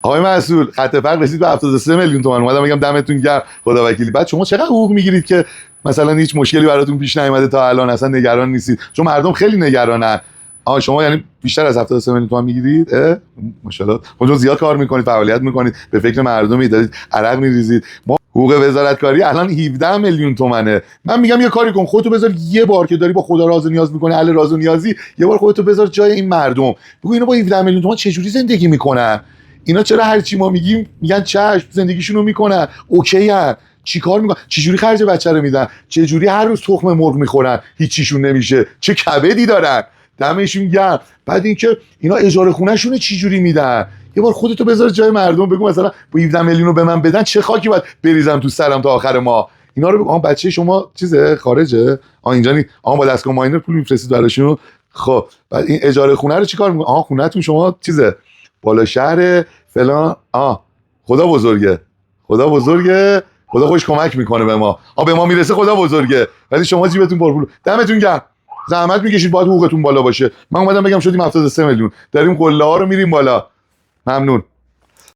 آقای مسئول، خط فرق رسید به 73 میلیون تومان. اومدم بگم دمتون گرم، خدا وکیلی. بعد شما چقدر حقوق میگیرید که مثلا هیچ مشکلی براتون پیش نیومده تا الان، اصلا نگران نیستید؟ چون مردم خیلی نگرانن. شما یعنی بیشتر از 73 میلیون تومان میگیرید؟ ماشاءالله. خودتون زیاد کار میکنید، فعالیت میکنید، به فکر مردمی دارید، عرق میریزید. ما حقوق وزارتکاری الان 17 میلیون تومنه. من میگم یه کاری کن، خودتو بذار یه بار که داری با خدا راز و نیاز میکنی، اهل راز و نیازی، یه بار خودتو بذار جای این مردم. بگو اینا با 17 میلیون تومان چه جوری زندگی میکنن؟ اینا چرا هر چی ما میگیم میگن چشم، زندگیشونو میکنن، اوکی ان، چیکار میکنن، چه جوری خرج بچه رو میدن، چه جوری هر روز تخم مرغ میخورن، هیچیشون نمیشه، چه کبدی دارن، دمشون گرم. بعد اینکه اینا اجاره خونه‌شون چه جوری میدن؟ یه بار خودتو بذار جای مردم، بگو مثلا با 17 میلیون رو به من بدن چه خاکی باید بریزم تو سرم تا آخر ماه. اینا رو بگو بچه شما چیزه خارجه، اینجا نی با دستگاه ماینر پول میفرستید براشون. خب بعد این اجاره خونه رو چیکار میکنه؟ خونه‌تون شما چیزه بالا شهر فلان. خدا بزرگه، خدا بزرگه، خدا خوش کمک میکنه به ما. به ما میرسه خدا بزرگه، ولی شما جیبتون پرپول. دمتون گرم، زحمت میکشید، باید حقوقتون بالا باشه. من اومدم بگم شدیم 73 میلیون، داریم قله ها رو میریم بالا. ممنون.